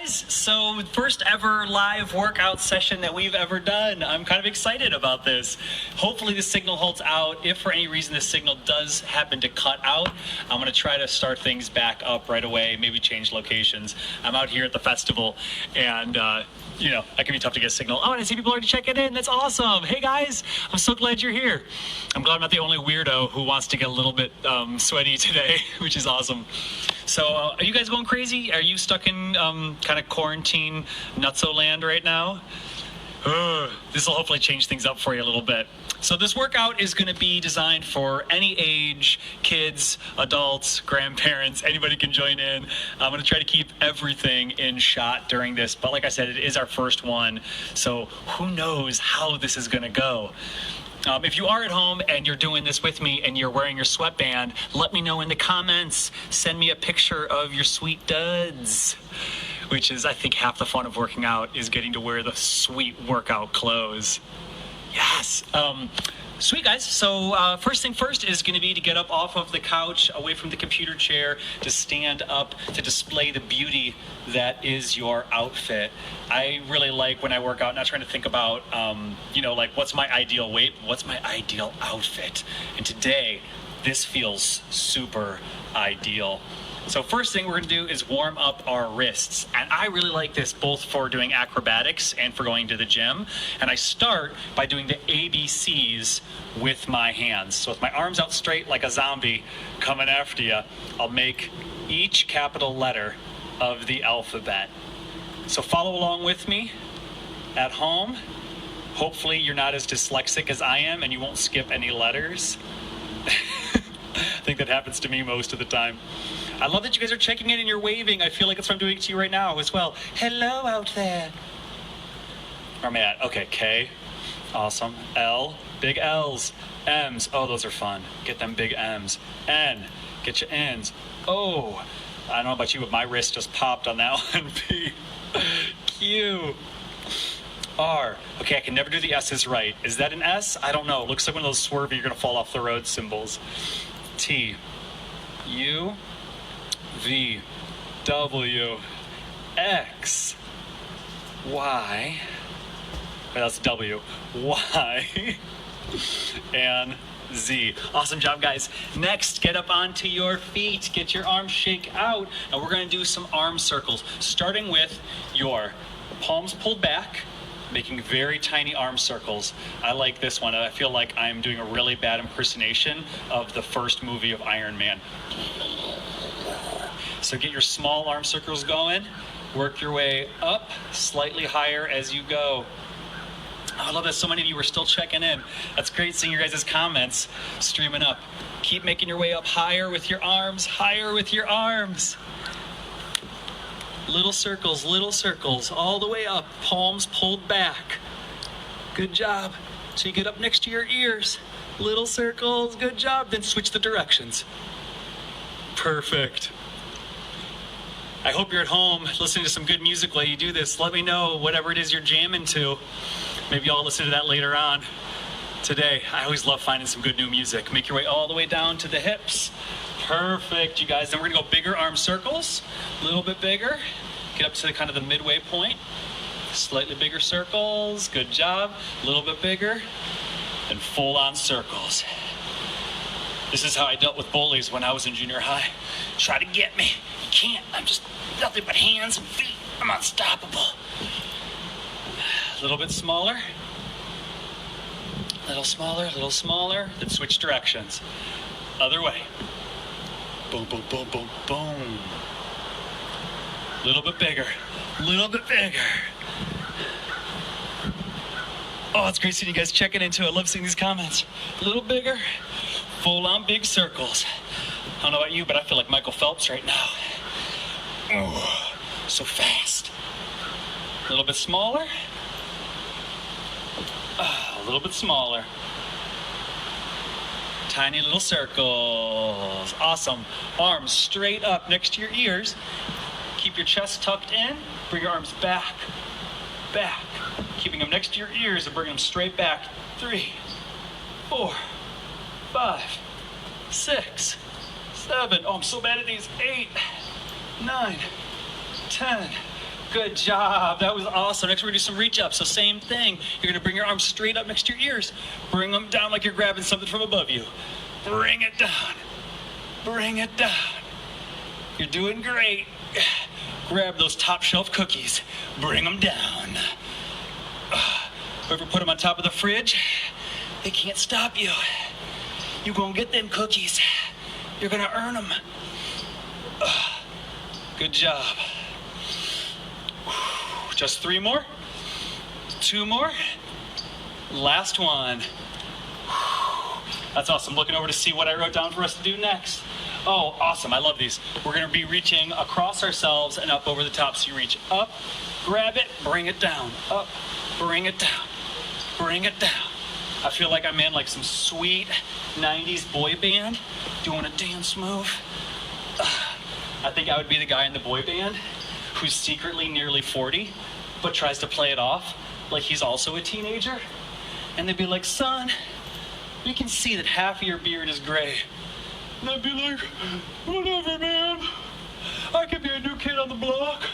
guys, so first ever live workout session that we've ever done. I'm kind of excited about this. Hopefully the signal holds out. If for any reason the signal does happen to cut out, I'm going to try to start things back up right away, maybe change locations. I'm out here at the festival and you know, that can be tough to get a signal. Oh, and I see people already checking in. That's awesome. Hey guys, I'm so glad you're here. I'm glad I'm not the only weirdo who wants to get a little bit sweaty today, which is awesome. So are you guys going crazy? Are you stuck in kind of quarantine nutso land right now? This will hopefully change things up for you a little bit. So this workout is going to be designed for any age, kids, adults, grandparents, anybody can join in. I'm going to try to keep everything in shot during this, but like I said, it is our first one, so who knows how this is going to go. If you are at home and you're doing this with me and you're wearing your sweatband, let me know in the comments. Send me a picture of your sweet duds, which is, I think, half the fun of working out is getting to wear the sweet workout clothes. Yes. Sweet, guys. So first thing first is going to be to get up off of the couch, away from the computer chair, to stand up to display the beauty that is your outfit. I really like when I work out, not trying to think about, you know, like what's my ideal weight, what's my ideal outfit. And today, this feels super ideal. So first thing we're going to do is warm up our wrists. And I really like this both for doing acrobatics and for going to the gym. And I start by doing the ABCs with my hands. So with my arms out straight like a zombie coming after you, I'll make each capital letter of the alphabet. So follow along with me at home. Hopefully you're not as dyslexic as I am and you won't skip any letters. I think that happens to me most of the time. I love that you guys are checking in and you're waving. I feel like that's what I'm doing to you right now as well. Hello out there. Where am I at? Okay, K. Awesome. L. Big L's. M's. Oh, those are fun. Get them big M's. N. Get your N's. O. I don't know about you, but my wrist just popped on that one. P. Q. R. Okay, I can never do the S's right. Is that an S? I don't know. It looks like one of those swervy, you're going to fall off the road symbols. T. U. V. W. X. Y. Wait, that's W. Y. And Z. Awesome job, guys. Next, get up onto your feet. Get your arms shake out. And we're going to do some arm circles, starting with your palms pulled back, making very tiny arm circles. I like this one. I feel like I'm doing a really bad impersonation of the first movie of Iron Man. So get your small arm circles going. Work your way up, slightly higher as you go. I love that so many of you are still checking in. That's great seeing your guys' comments streaming up. Keep making your way up higher with your arms, higher with your arms. Little circles, all the way up, palms pulled back. Good job. So you get up next to your ears. Little circles, good job. Then switch the directions. Perfect. I hope you're at home listening to some good music while you do this. Let me know whatever it is you're jamming to. Maybe I'll listen to that later on today. I always love finding some good new music. Make your way all the way down to the hips. Perfect, you guys. Then we're gonna go bigger arm circles, a little bit bigger. Get up to kind of the midway point. Slightly bigger circles, good job. A little bit bigger, and full on circles. This is how I dealt with bullies when I was in junior high. Try to get me. You can't. I'm just nothing but hands and feet. I'm unstoppable. A little bit smaller. A little smaller. Then switch directions. Other way. Boom, boom, boom, boom, boom. Little bit bigger. Oh, it's great seeing you guys checking into it. I love seeing these comments. A little bigger. Full on big circles. I don't know about you, but I feel like Michael Phelps right now. Oh, so fast. A little bit smaller. A little bit smaller. Tiny little circles. Awesome. Arms straight up next to your ears. Keep your chest tucked in. Bring your arms back. Keeping them next to your ears and bring them straight back. 3, 4, 5, 6, 7. Oh, I'm so bad at these. 8, 9, 10, Good job. That was awesome. Next, we're going to do some reach-ups. So same thing. You're going to bring your arms straight up next to your ears. Bring them down like you're grabbing something from above you. Bring it down. Bring it down. You're doing great. Grab those top shelf cookies. Bring them down. Whoever put them on top of the fridge, they can't stop you. You're going to get them cookies. You're going to earn them. Good job. Just 3 more. 2 more. Last one. That's awesome. Looking over to see what I wrote down for us to do next. Oh, awesome. I love these. We're going to be reaching across ourselves and up over the top. So you reach up, grab it, bring it down. Up, bring it down. Bring it down. I feel like I'm in like some sweet 90s boy band doing a dance move. I think I would be the guy in the boy band who's secretly nearly 40, but tries to play it off like he's also a teenager. And they'd be like, son, we can see that half of your beard is gray. And I'd be like, whatever, man. I could be a new kid on the block.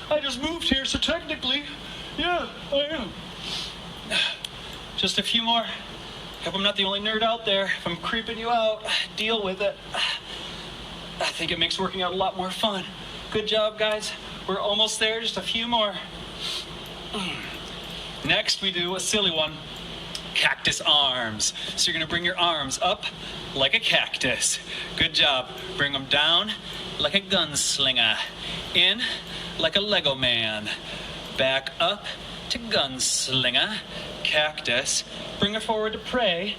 I just moved here, so technically, yeah, I am. Just a few more. Hope I'm not the only nerd out there. If I'm creeping you out, deal with it. I think it makes working out a lot more fun. Good job, guys. We're almost there, just a few more. Next, we do a silly one. Cactus arms. So you're gonna bring your arms up like a cactus. Good job. Bring them down like a gunslinger. In like a Lego man. Back up to gunslinger. Cactus. Bring it forward to pray.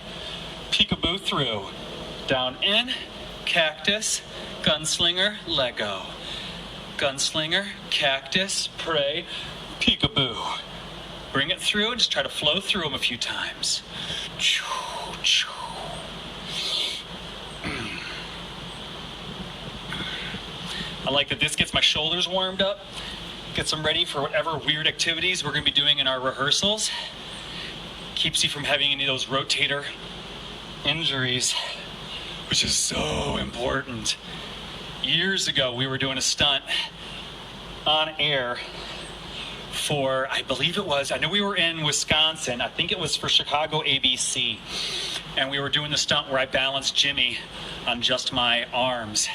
Peekaboo through. Down in. Cactus. Gunslinger. Lego. Gunslinger, cactus, pray, peekaboo. Bring it through and just try to flow through them a few times. I like that this gets my shoulders warmed up, gets them ready for whatever weird activities we're going to be doing in our rehearsals. Keeps you from having any of those rotator injuries, which is so important. Years ago, we were doing a stunt on air for, I believe it was, I know we were in Wisconsin. I think it was for Chicago ABC. And we were doing the stunt where I balanced Jimmy on just my arms.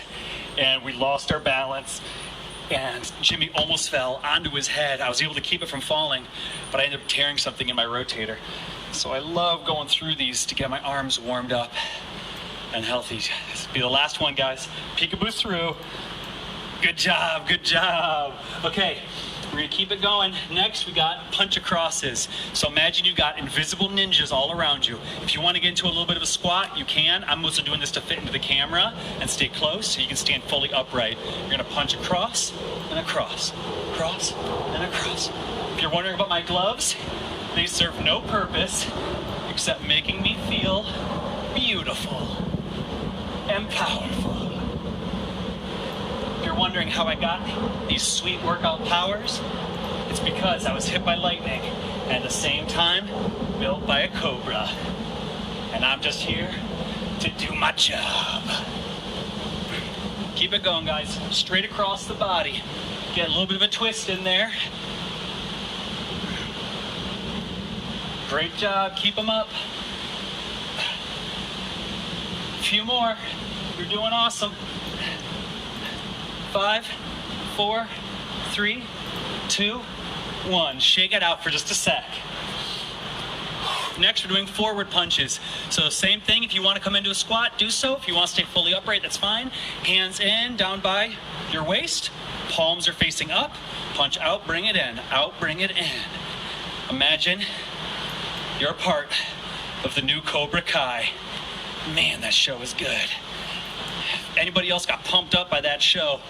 And we lost our balance. And Jimmy almost fell onto his head. I was able to keep it from falling, but I ended up tearing something in my rotator. So I love going through these to get my arms warmed up and healthy. This will be the last one, guys. Peekaboo through. Good job, good job. Okay, we're gonna keep it going. Next, we got punch acrosses. So imagine you've got invisible ninjas all around you. If you want to get into a little bit of a squat, you can. I'm also doing this to fit into the camera and stay close so you can stand fully upright. You're gonna punch across and across, across and across. If you're wondering about my gloves, they serve no purpose except making me feel beautiful and powerful. If you're wondering how I got these sweet workout powers, it's because I was hit by lightning and at the same time built by a cobra. And I'm just here to do my job. Keep it going, guys. Straight across the body. Get a little bit of a twist in there. Great job. Keep them up. A few more. You're doing awesome. 5, 4, 3, 2, 1. Shake it out for just a sec. Next, we're doing forward punches. So same thing, if you want to come into a squat, do so. If you want to stay fully upright, that's fine. Hands in, down by your waist. Palms are facing up. Punch out, bring it in. Out, bring it in. Imagine you're a part of the new Cobra Kai. Man, that show is good. Anybody else got pumped up by that show?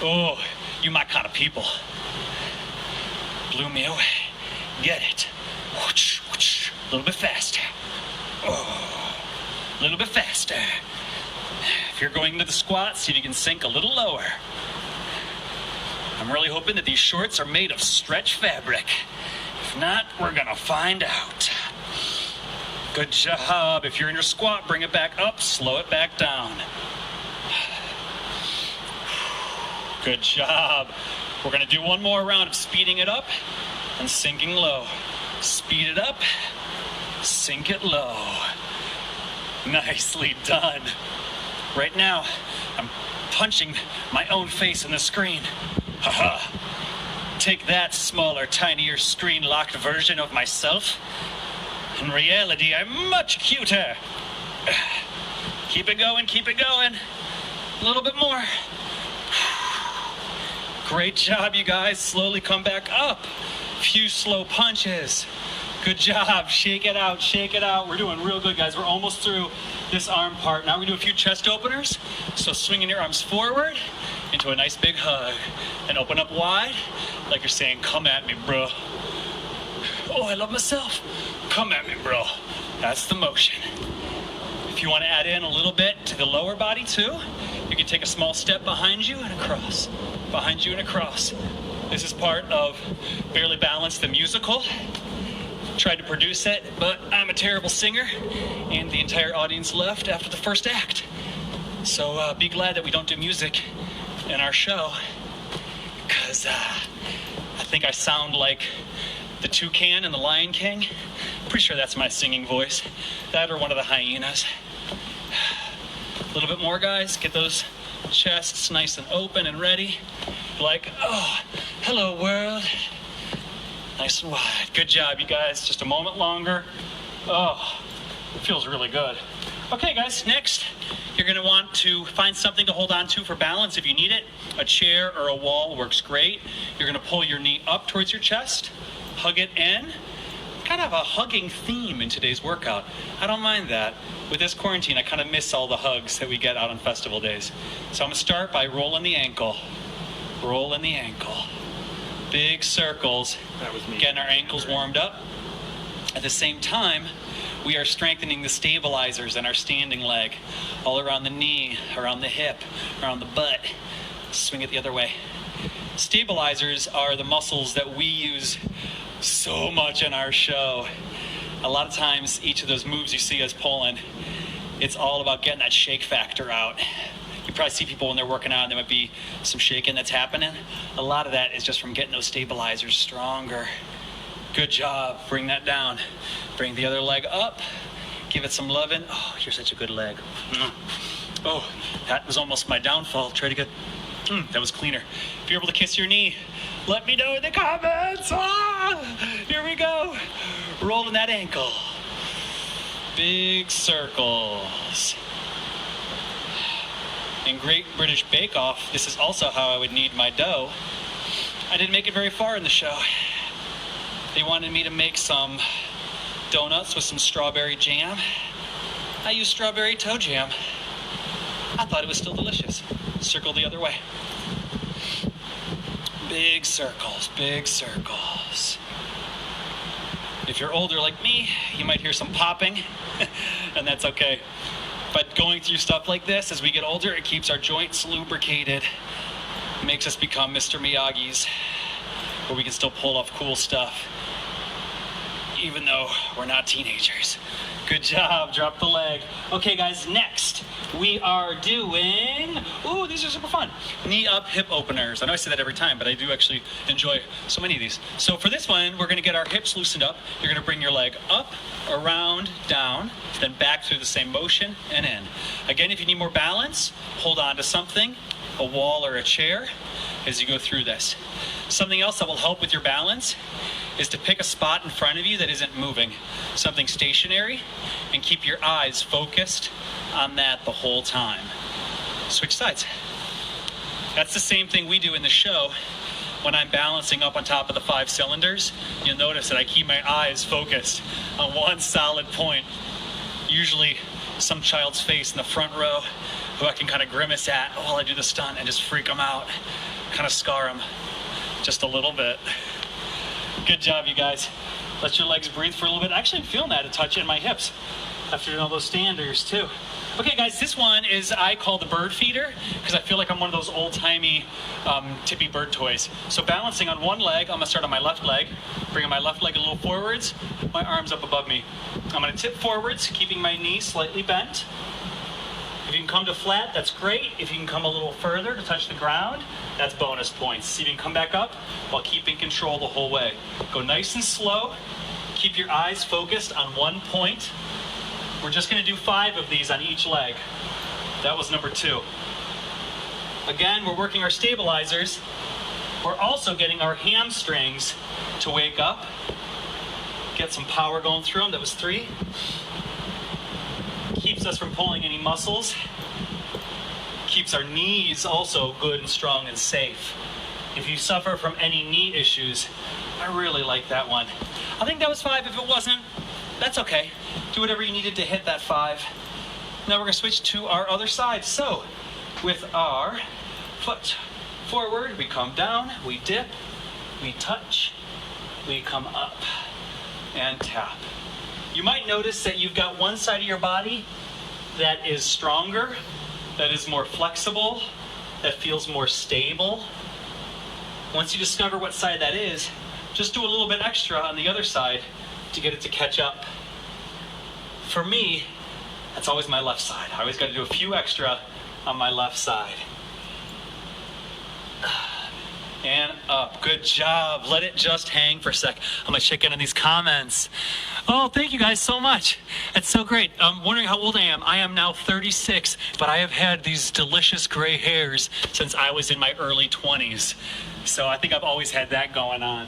Oh, you my kind of people. Blew me away. Get it. Whoosh, whoosh. A little bit faster. Oh, a little bit faster. If you're going to the squat, see if you can sink a little lower. I'm really hoping that these shorts are made of stretch fabric. If not, we're gonna find out. Good job. If you're in your squat, bring it back up, slow it back down. Good job. We're gonna do one more round of speeding it up and sinking low. Speed it up, sink it low. Nicely done. Right now, I'm punching my own face in the screen. Haha. Take that smaller, tinier, screen-locked version of myself. In reality, I'm much cuter. Keep it going, keep it going. A little bit more. Great job, you guys. Slowly come back up. Few slow punches. Good job. Shake it out, shake it out. We're doing real good, guys. We're almost through this arm part. Now we're gonna do a few chest openers. So swinging your arms forward into a nice big hug. And open up wide, like you're saying, come at me, bro. Oh, I love myself. Come at me, bro. That's the motion. If you want to add in a little bit to the lower body too, you can take a small step behind you and across. Behind you and across. This is part of Barely Balanced, the musical. Tried to produce it, but I'm a terrible singer, and the entire audience left after the first act. So be glad that we don't do music in our show, because I think I sound like the toucan in The Lion King. Pretty sure that's my singing voice. That or one of the hyenas. A little bit more, guys. Get those chests nice and open and ready. Like, oh, hello world. Nice and wide. Good job, you guys. Just a moment longer. Oh, it feels really good. Okay, guys, next, you're gonna want to find something to hold on to for balance if you need it. A chair or a wall works great. You're gonna pull your knee up towards your chest, hug it in. Kind of a hugging theme in today's workout. I don't mind that. With this quarantine, I kind of miss all the hugs that we get out on festival days. So I'm gonna start by rolling the ankle. Rolling the ankle. Big circles, getting our ankles warmed up. At the same time, we are strengthening the stabilizers in our standing leg, all around the knee, around the hip, around the butt. Swing it the other way. Stabilizers are the muscles that we use so much in our show. A lot of times, each of those moves you see us pulling, it's all about getting that shake factor out. You probably see people when they're working out, there might be some shaking that's happening. A lot of that is just from getting those stabilizers stronger. Good job. Bring that down. Bring the other leg up. Give it some loving. Oh, you're such a good leg. Oh, that was almost my downfall. Try to get, that was cleaner. If you're able to kiss your knee, let me know in the comments. Here we go. Rolling that ankle. Big circles. In Great British Bake Off, this is also how I would knead my dough. I didn't make it very far in the show. They wanted me to make some donuts with some strawberry jam. I used strawberry toe jam. I thought it was still delicious. Circle the other way. Big circles, big circles. If you're older like me, you might hear some popping, and that's okay. But going through stuff like this, as we get older, it keeps our joints lubricated. It makes us become Mr. Miyagi's, where we can still pull off cool stuff, even though we're not teenagers. Good job, drop the leg. Okay guys, next we are doing, ooh, these are super fun. Knee up hip openers. I know I say that every time, but I do actually enjoy so many of these. So for this one, we're gonna get our hips loosened up. You're gonna bring your leg up, around, down, then back through the same motion and in. Again, if you need more balance, hold on to something, a wall or a chair, as you go through this. Something else that will help with your balance is to pick a spot in front of you that isn't moving, something stationary, and keep your eyes focused on that the whole time. Switch sides. That's the same thing we do in the show. When I'm balancing up on top of the 5 cylinders, you'll notice that I keep my eyes focused on one solid point. Usually some child's face in the front row who I can kind of grimace at while I do the stunt and just freak them out, kind of scar them just a little bit. Good job, you guys. Let your legs breathe for a little bit. Actually, I'm feeling that a touch in my hips after doing all those standers too. Okay, guys, this one is I call the bird feeder because I feel like I'm one of those old-timey tippy bird toys. So balancing on one leg, I'm gonna start on my left leg, bringing my left leg a little forwards, my arms up above me. I'm gonna tip forwards, keeping my knees slightly bent. If you can come to flat, that's great. If you can come a little further to touch the ground, that's bonus points. See if you can come back up while keeping control the whole way. Go nice and slow. Keep your eyes focused on one point. We're just going to do 5 of these on each leg. That was number 2. Again, we're working our stabilizers. We're also getting our hamstrings to wake up. Get some power going through them. That was 3. Keeps us from pulling any muscles. Keeps our knees also good and strong and safe. If you suffer from any knee issues, I really like that one. I think that was 5. If it wasn't, that's okay. Do whatever you needed to hit that 5. Now we're going to switch to our other side. So, with our foot forward, we come down, we dip, we touch, we come up, and tap. You might notice that you've got one side of your body that is stronger, that is more flexible, that feels more stable. Once you discover what side that is, just do a little bit extra on the other side to get it to catch up. For me, that's always my left side. I always got to do a few extra on my left side. And up. Good job. Let it just hang for a sec. I'm going to check in on these comments. Oh, thank you guys so much. That's so great. I'm wondering how old I am. I am now 36, but I have had these delicious gray hairs since I was in my early 20s. So I think I've always had that going on.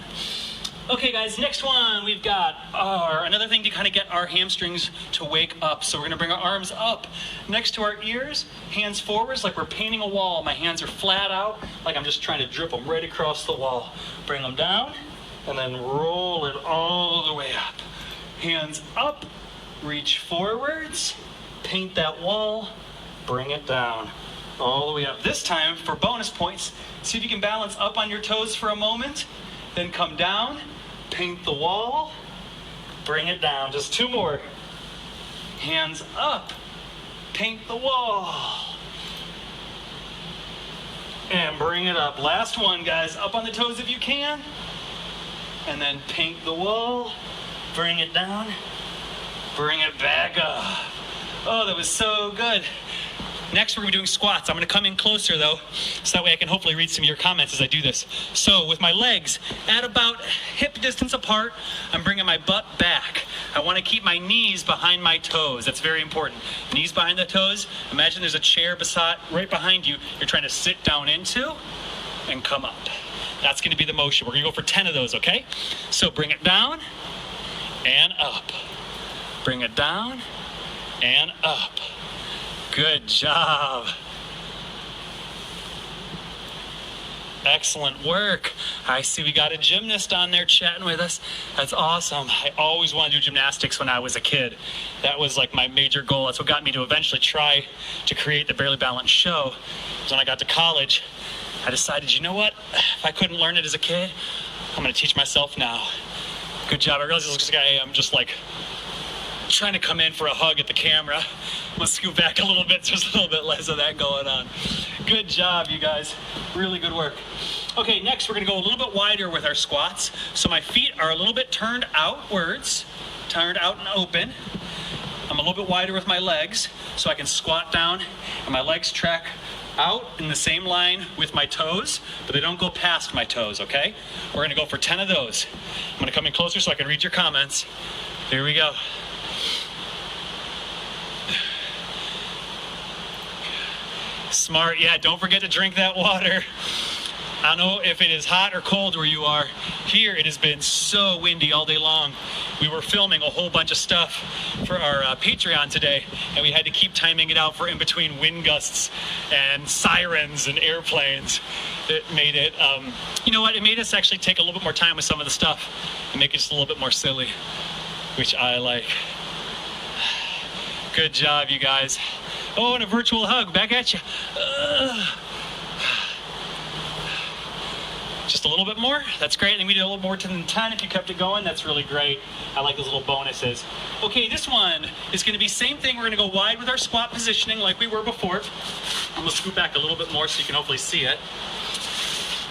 Okay guys, next one we've got another thing to kind of get our hamstrings to wake up. So we're going to bring our arms up next to our ears, hands forwards like we're painting a wall. My hands are flat out like I'm just trying to drip them right across the wall. Bring them down and then roll it all the way up. Hands up, reach forwards, paint that wall, bring it down all the way up. This time for bonus points, see if you can balance up on your toes for a moment, then come down. Paint the wall, bring it down. Just 2 more. Hands up, paint the wall, and bring it up. Last one, guys. Up on the toes if you can, and then paint the wall, bring it down, bring it back up. Oh, that was so good. Next, we're going to be doing squats. I'm going to come in closer, though, so that way I can hopefully read some of your comments as I do this. So, with my legs at about hip distance apart, I'm bringing my butt back. I want to keep my knees behind my toes. That's very important. Knees behind the toes. Imagine there's a chair right behind you you're trying to sit down into and come up. That's going to be the motion. We're going to go for 10 of those, okay? So, bring it down and up. Bring it down and up. Good job. Excellent work. I see we got a gymnast on there chatting with us. That's awesome. I always wanted to do gymnastics when I was a kid. That was like my major goal. That's what got me to eventually try to create the Barely Balanced show. When I got to college, I decided, you know what? If I couldn't learn it as a kid, I'm going to teach myself now. Good job. I realize this looks like I am just like trying to come in for a hug at the camera. I'm gonna scoot back a little bit, so there's a little bit less of that going on. Good job, you guys. Really good work. Okay, next we're gonna go a little bit wider with our squats. So my feet are a little bit turned outwards, turned out and open. I'm a little bit wider with my legs, so I can squat down and my legs track out in the same line with my toes, but they don't go past my toes, okay? We're gonna go for 10 of those. I'm gonna come in closer so I can read your comments. Here we go. Smart, yeah, don't forget to drink that water. I don't know if it is hot or cold where you are. Here it has been so windy all day long. We were filming a whole bunch of stuff for our Patreon today, and we had to keep timing it out for in between wind gusts and sirens and airplanes. It made it, you know what, it made us actually take a little bit more time with some of the stuff and make it just a little bit more silly, which I like. Good job, you guys. Oh, and a virtual hug back at you. Just a little bit more. That's great. And then we did a little more than 10 if you kept it going. That's really great. I like those little bonuses. Okay, this one is going to be same thing. We're going to go wide with our squat positioning like we were before. I'm going to scoot back a little bit more so you can hopefully see it.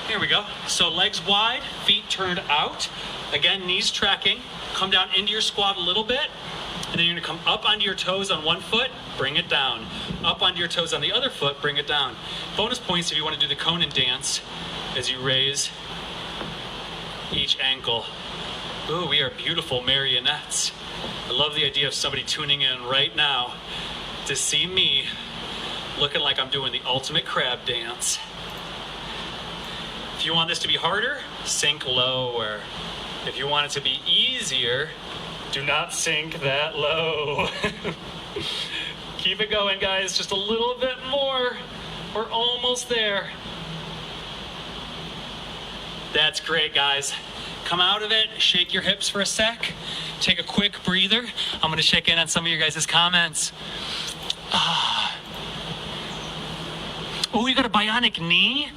Here There we go. So legs wide, feet turned out. Again, knees tracking. Come down into your squat a little bit. And then you're gonna come up onto your toes on one foot, bring it down. Up onto your toes on the other foot, bring it down. Bonus points if you wanna do the Conan dance as you raise each ankle. Ooh, we are beautiful marionettes. I love the idea of somebody tuning in right now to see me looking like I'm doing the ultimate crab dance. If you want this to be harder, sink lower. If you want it to be easier, do not sink that low. Keep it going, guys. Just a little bit more. We're almost there. That's great, guys. Come out of it, shake your hips for a sec. Take a quick breather. I'm gonna check in on some of your guys' comments. Oh, you got a bionic knee?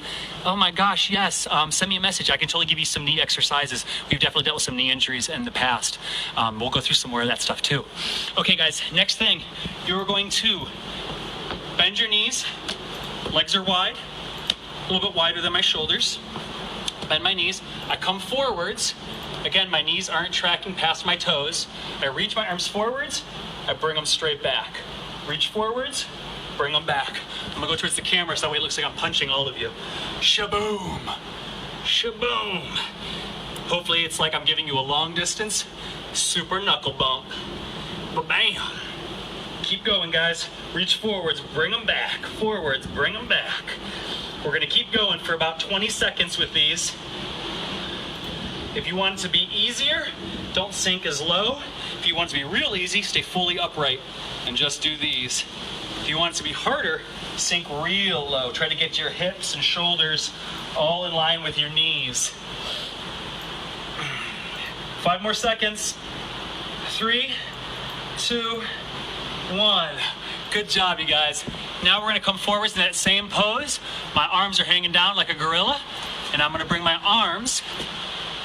Oh my gosh, yes. Send me a message. I can totally give you some knee exercises. We've definitely dealt with some knee injuries in the past. We'll go through some more of that stuff too. Okay, guys, next thing. You're going to bend your knees. Legs are wide, a little bit wider than my shoulders. Bend my knees. I come forwards. Again, my knees aren't tracking past my toes. I reach my arms forwards. I bring them straight back. Reach forwards. Bring them back. I'm gonna go towards the camera so that way it looks like I'm punching all of you. Shaboom. Shaboom. Hopefully it's like I'm giving you a long distance super knuckle bump. Ba-bam. Keep going, guys. Reach forwards, bring them back. Forwards, bring them back. We're gonna keep going for about 20 seconds with these. If you want it to be easier, don't sink as low. If you want it to be real easy, stay fully upright and just do these. If you want it to be harder, sink real low. Try to get your hips and shoulders all in line with your knees. 5 more seconds. 3, 2, 1. Good job, you guys. Now we're gonna come forwards in that same pose. My arms are hanging down like a gorilla, and I'm gonna bring my arms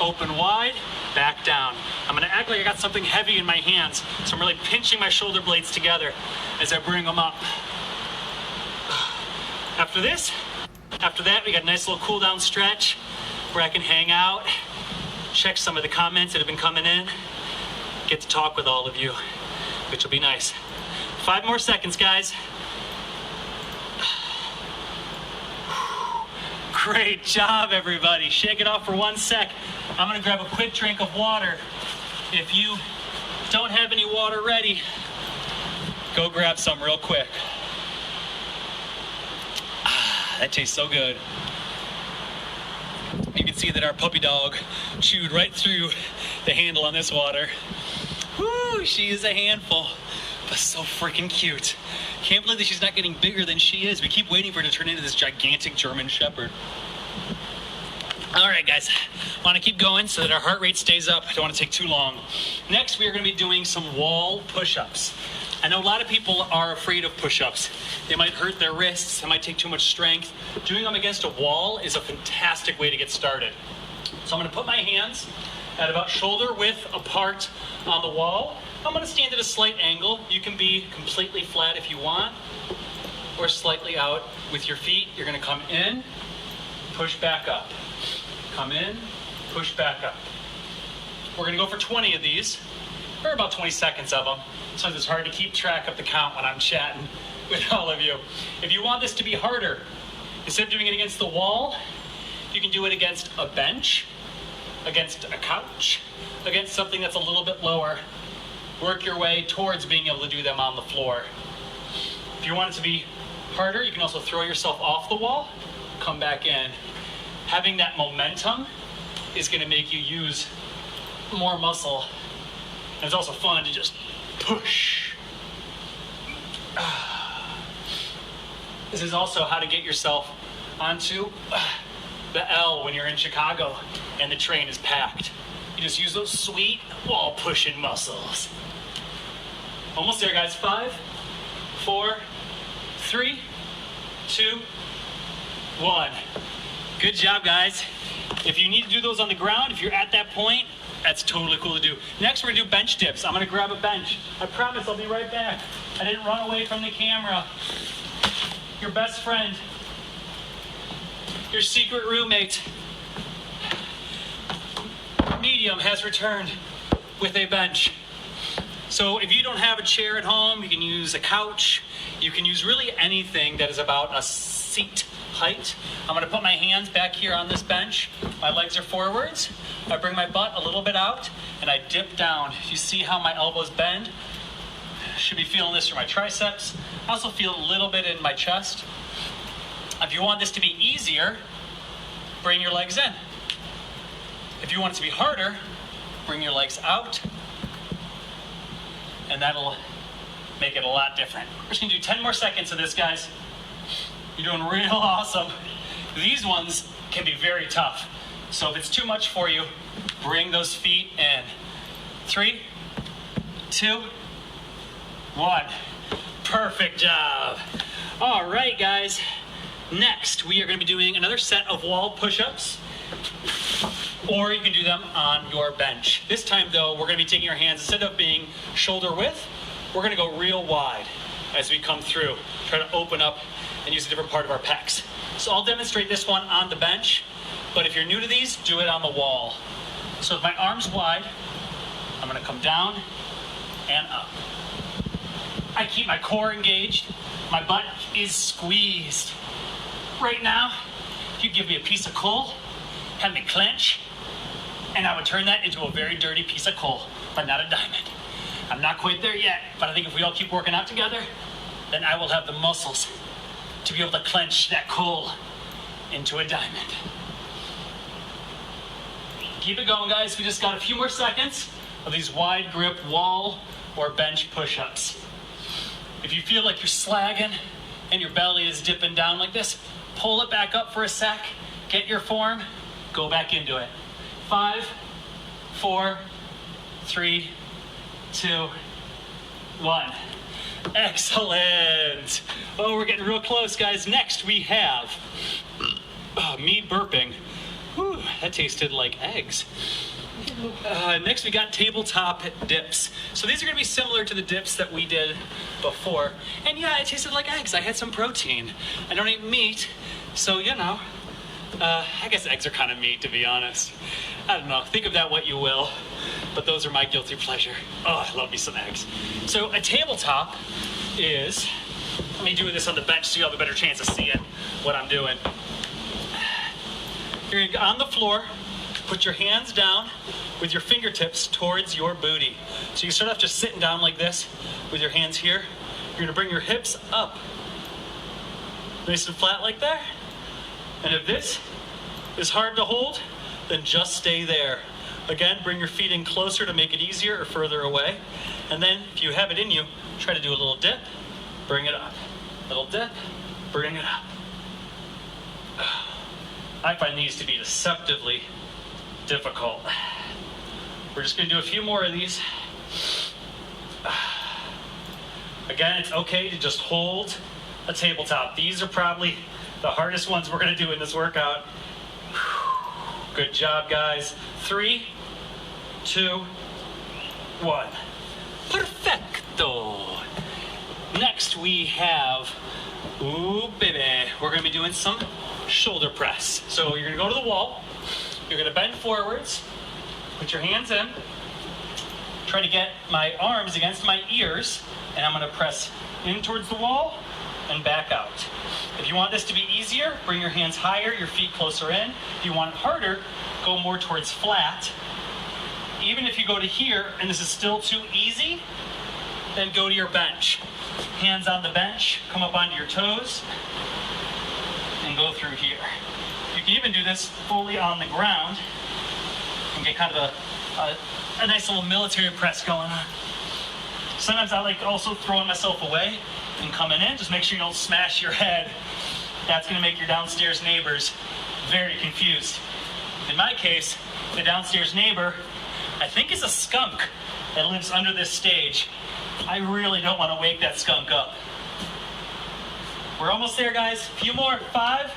open wide, back down. I'm gonna act like I got something heavy in my hands, so I'm really pinching my shoulder blades together as I bring them up. After that, we got a nice little cool down stretch where I can hang out, check some of the comments that have been coming in, get to talk with all of you, which will be nice. 5 more seconds, guys. Great job, everybody. Shake it off for 1 sec. I'm gonna grab a quick drink of water. If you don't have any water ready, go grab some real quick. That tastes so good. You can see that our puppy dog chewed right through the handle on this water. Woo, she is a handful, but so freaking cute. Can't believe that she's not getting bigger than she is. We keep waiting for her to turn into this gigantic German Shepherd. All right, guys, want to keep going so that our heart rate stays up. Don't want to take too long. Next, we are going to be doing some wall push-ups. I know a lot of people are afraid of push-ups. They might hurt their wrists, they might take too much strength. Doing them against a wall is a fantastic way to get started. So I'm going to put my hands at about shoulder width apart on the wall. I'm going to stand at a slight angle. You can be completely flat if you want, or slightly out with your feet. You're going to come in, push back up. Come in, push back up. We're going to go for 20 of these, or about 20 seconds of them. Sometimes it's hard to keep track of the count when I'm chatting with all of you. If you want this to be harder, instead of doing it against the wall, you can do it against a bench, against a couch, against something that's a little bit lower. Work your way towards being able to do them on the floor. If you want it to be harder, you can also throw yourself off the wall, come back in. Having that momentum is going to make you use more muscle. And it's also fun to just push. This is also how to get yourself onto the L when you're in Chicago and the train is packed. You just use those sweet wall pushing muscles. Almost there, guys. 5, 4, 3, 2, 1. Good job, guys. If you need to do those on the ground, if you're at that point, that's totally cool to do. Next, we're gonna do bench dips. I'm gonna grab a bench. I promise I'll be right back. I didn't run away from the camera. Your best friend, your secret roommate, stadium has returned with a bench. So if you don't have a chair at home, you can use a couch. You can use really anything that is about a seat height. I'm gonna put my hands back here on this bench. My legs are forwards. I bring my butt a little bit out and I dip down. You see how my elbows bend? Should be feeling this through my triceps. I also feel a little bit in my chest. If you want this to be easier, bring your legs in. If you want it to be harder, bring your legs out, and that'll make it a lot different. We're just gonna do 10 more seconds of this, guys. You're doing real awesome. These ones can be very tough. So if it's too much for you, bring those feet in. 3, 2, 1. Perfect job. All right, guys. Next, we are going to be doing another set of wall push-ups, or you can do them on your bench. This time, though, we're going to be taking our hands, instead of being shoulder width, we're going to go real wide as we come through. Try to open up and use a different part of our pecs. So I'll demonstrate this one on the bench, but if you're new to these, do it on the wall. So with my arms wide, I'm going to come down and up. I keep my core engaged. My butt is squeezed. Right now, if you give me a piece of coal, have me clench, and I would turn that into a very dirty piece of coal, but not a diamond. I'm not quite there yet, but I think if we all keep working out together, then I will have the muscles to be able to clench that coal into a diamond. Keep it going, guys. We just got a few more seconds of these wide grip wall or bench push-ups. If you feel like you're slagging and your belly is dipping down like this, pull it back up for a sec, get your form, go back into it. 5, 4, 3, 2, 1. Excellent. Oh, we're getting real close, guys. Next we have me burping. Whew, that tasted like eggs. Next we got tabletop dips. So these are going to be similar to the dips that we did before. And yeah, it tasted like eggs. I had some protein. I don't eat meat, so you know. I guess eggs are kind of meat, to be honest. I don't know. Think of that what you will. But those are my guilty pleasure. Oh, I love me some eggs. So a tabletop is, let me do this on the bench so you have a better chance of seeing what I'm doing. You're going to go on the floor, put your hands down with your fingertips towards your booty. So you start off just sitting down like this with your hands here. You're going to bring your hips up, nice and flat like that. And if this is hard to hold, then just stay there. Again, bring your feet in closer to make it easier or further away. And then if you have it in you, try to do a little dip, bring it up. Little dip, bring it up. I find these to be deceptively difficult. We're just going to do a few more of these. Again, it's okay to just hold a tabletop. These are probably the hardest ones we're going to do in this workout. Good job, guys. 3, 2, 1. Perfecto. Next we have, ooh baby, we're going to be doing some shoulder press. So you're going to go to the wall. You're going to bend forwards. Put your hands in. Try to get my arms against my ears, and I'm going to press in towards the wall and back out. If you want this to be easier, bring your hands higher, your feet closer in. If you want it harder, go more towards flat. Even if you go to here and this is still too easy, then go to your bench. Hands on the bench, come up onto your toes, and go through here. You can even do this fully on the ground and get kind of a nice little military press going on. Sometimes I like also throwing myself away and coming in. Just make sure you don't smash your head. That's going to make your downstairs neighbors very confused. In my case, the downstairs neighbor, I think, is a skunk that lives under this stage. I really don't want to wake that skunk up. We're almost there, guys. A few more. 5,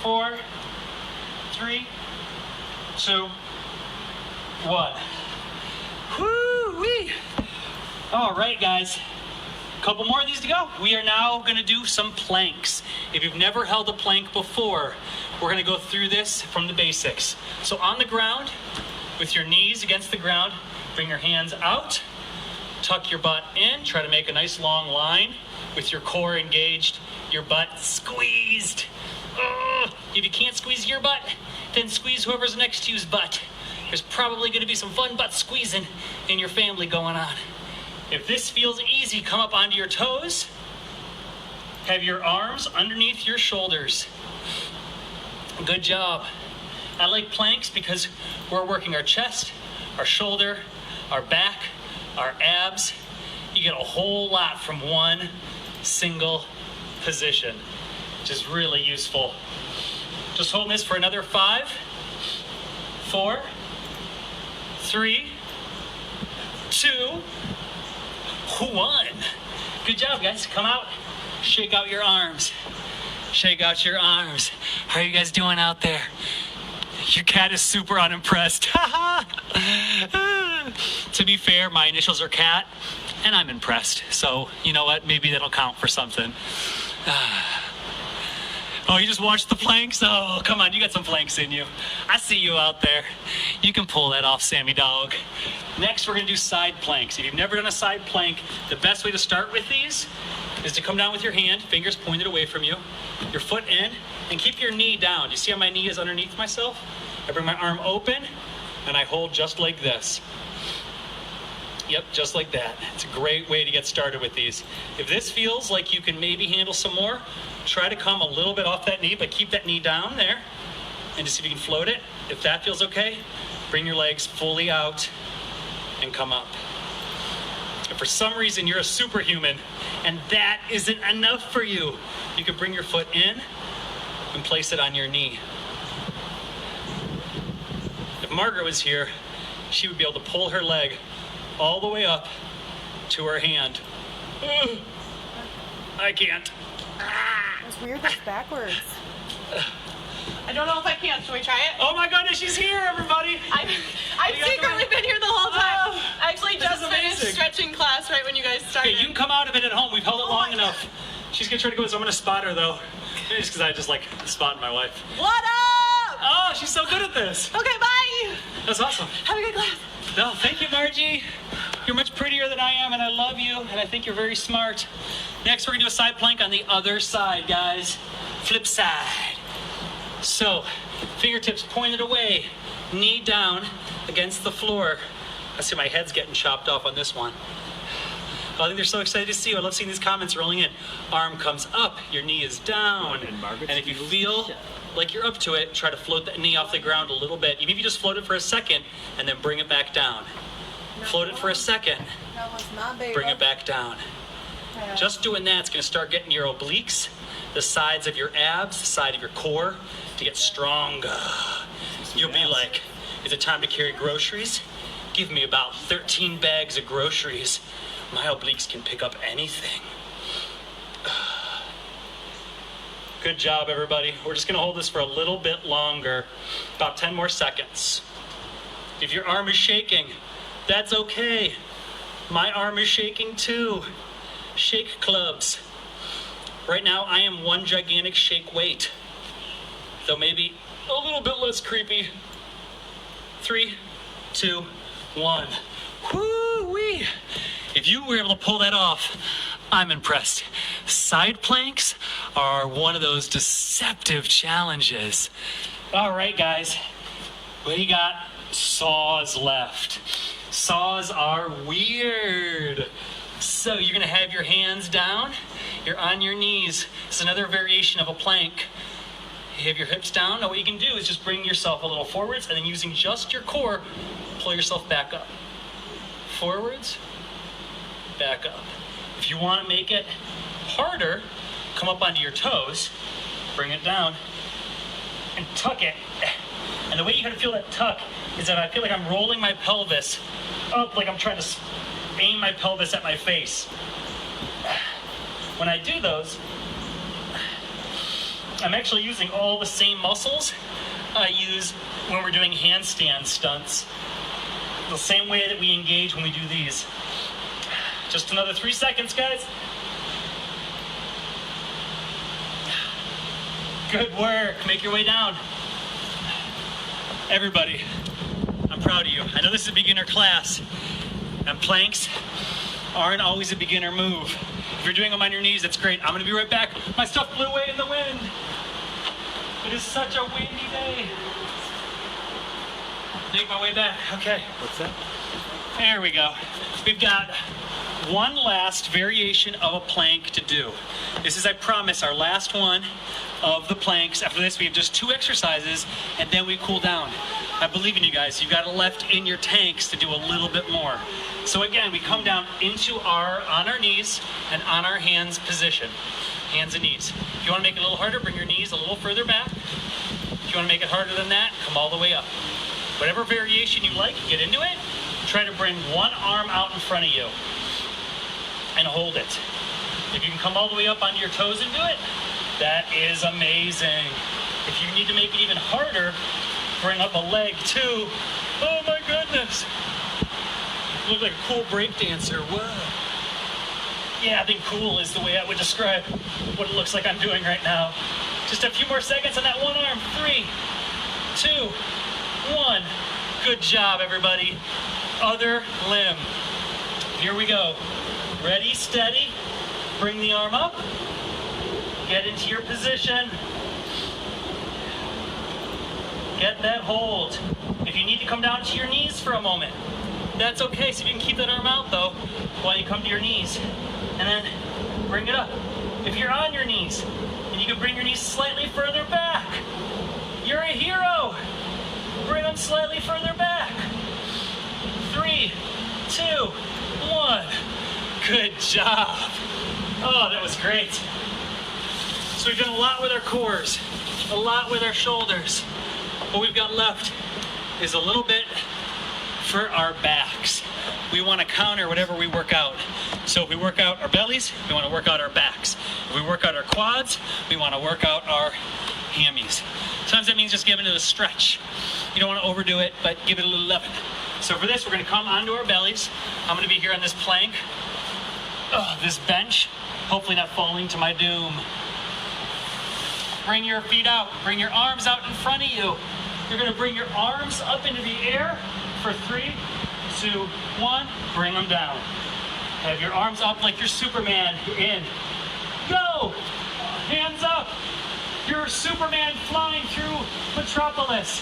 4, 3, 2, 1. Woo-wee. All right, guys. Couple more of these to go. We are now going to do some planks. If you've never held a plank before, we're going to go through this from the basics. So on the ground, with your knees against the ground. Bring your hands out. Tuck your butt in. Try to make a nice long line with your core engaged, your butt squeezed. If you can't squeeze your butt, then squeeze whoever's next to you's butt. There's probably going to be some fun butt squeezing in your family going on. If this feels easy, come up onto your toes. Have your arms underneath your shoulders. Good job. I like planks because we're working our chest, our shoulder, our back, our abs. You get a whole lot from one single position, which is really useful. Just hold this for another 5, 4, 3, 2, 1. Good job, guys. Come out. Shake out your arms. Shake out your arms. How are you guys doing out there? Your cat is super unimpressed. To be fair, my initials are Cat, and I'm impressed. So, you know what? Maybe that'll count for something. Oh, you just watched the planks? Oh, come on, you got some planks in you. I see you out there. You can pull that off, Sammy dog. Next, we're gonna do side planks. If you've never done a side plank, the best way to start with these is to come down with your hand, fingers pointed away from you, your foot in, and keep your knee down. You see how my knee is underneath myself? I bring my arm open, and I hold just like this. Yep, just like that. It's a great way to get started with these. If this feels like you can maybe handle some more, try to come a little bit off that knee, but keep that knee down there, and just see if you can float it. If that feels okay, bring your legs fully out and come up. If for some reason you're a superhuman and that isn't enough for you, you can bring your foot in and place it on your knee. If Margaret was here, she would be able to pull her leg all the way up to her hand. I can't. It's weird that's backwards. I don't know if I can. Should we try it? Oh my goodness, she's here, everybody! I've secretly been here the whole time. I actually just finished amazing. stretching class right when you guys started. Okay, you can come out of it at home. We've held it long my enough. She's gonna try to go, so I'm gonna spot her though. Maybe just because I just like spotting my wife. What up? Oh, she's so good at this. Okay, bye. That's awesome. Have a good class. No, thank you, Margie. You're much prettier than I am, and I love you, and I think you're very smart. Next, we're gonna do a side plank on the other side, guys. Flip side. So, fingertips pointed away, knee down against the floor. I see my head's getting chopped off on this one. I think they're so excited to see you. I love seeing these comments rolling in. Arm comes up, your knee is down. And if you feel like you're up to it, try to float that knee off the ground a little bit. Even if you just float it for a second and then bring it back down. Float it for a second, bring it back down. Just doing that's gonna start getting your obliques, the sides of your abs, the side of your core, to get stronger. You'll be like, is it time to carry groceries? Give me about 13 bags of groceries. My obliques can pick up anything. Good job, everybody. We're just gonna hold this for a little bit longer, about 10 more seconds. If your arm is shaking, that's okay. My arm is shaking too. Shake clubs. Right now, I am one gigantic shake weight, though maybe a little bit less creepy. 3, 2, 1. Woo-wee! If you were able to pull that off, I'm impressed. Side planks are one of those deceptive challenges. All right, guys, we got saws left. Saws are weird. So you're gonna have your hands down, you're on your knees. It's another variation of a plank. You have your hips down. Now what you can do is just bring yourself a little forwards, and then using just your core, pull yourself back up. Forwards, back up. If you want to make it harder, come up onto your toes, bring it down, and tuck it. And the way you gotta feel that tuck is that I feel like I'm rolling my pelvis up, like I'm trying to aim my pelvis at my face. When I do those, I'm actually using all the same muscles I use when we're doing handstand stunts. The same way that we engage when we do these. Just another 3 seconds, guys. Good work. Make your way down. Everybody, I'm proud of you. I know this is a beginner class, and planks aren't always a beginner move. If you're doing them on your knees, that's great. I'm gonna be right back. My stuff blew away in the wind. It is such a windy day. Make my way back. Okay. What's that? There we go. We've got one last variation of a plank to do. This is, I promise, our last one of the planks. After this, we have just 2 exercises, and then we cool down. I believe in you guys. You've got it left in your tanks to do a little bit more. So again, we come down into on our knees and on our hands position. Hands and knees. If you want to make it a little harder, bring your knees a little further back. If you want to make it harder than that, come all the way up. Whatever variation you like, get into it. Try to bring one arm out in front of you and hold it. If you can come all the way up onto your toes and do it, that is amazing. If you need to make it even harder, bring up a leg too. Oh my goodness. You look like a cool break dancer. Whoa. Yeah, I think cool is the way I would describe what it looks like I'm doing right now. Just a few more seconds on that one arm. 3, 2, 1. Good job, everybody. Other limb. Here we go. Ready, steady. Bring the arm up. Get into your position. Get that hold. If you need to come down to your knees for a moment, that's okay. So you can keep that arm out though while you come to your knees. And then bring it up. If you're on your knees, and you can bring your knees slightly further back, you're a hero. Bring them slightly further back. 3, 2, 1. Good job. Oh, that was great. So we've done a lot with our cores, a lot with our shoulders. What we've got left is a little bit for our backs. We want to counter whatever we work out. So if we work out our bellies, we want to work out our backs. If we work out our quads, we want to work out our hammies. Sometimes that means just giving it a stretch. You don't want to overdo it, but give it a little loving. So for this, we're going to come onto our bellies. I'm going to be here on this plank, this bench, hopefully not falling to my doom. Bring your feet out. Bring your arms out in front of you. You're going to bring your arms up into the air for 3, 2, 1. Bring them down. Have your arms up like you're Superman. In. Go! Hands up. You're Superman flying through Metropolis.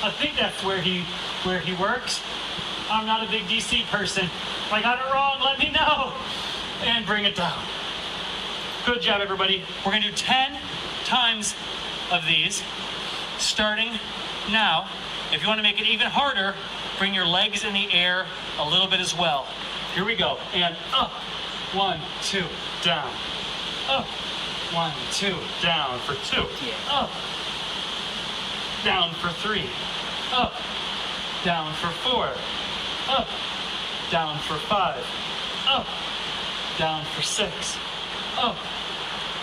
I think that's where he works. I'm not a big DC person. If I got it wrong, let me know. And bring it down. Good job, everybody. We're going to do 10 times of these, starting now. If you want to make it even harder, bring your legs in the air a little bit as well. Here we go. And up. 1, 2, down. Up. 1, 2, down for 2. Up. Down for 3. Up. Down for 4. Up. Down for 5. Up. Down for 6. Up.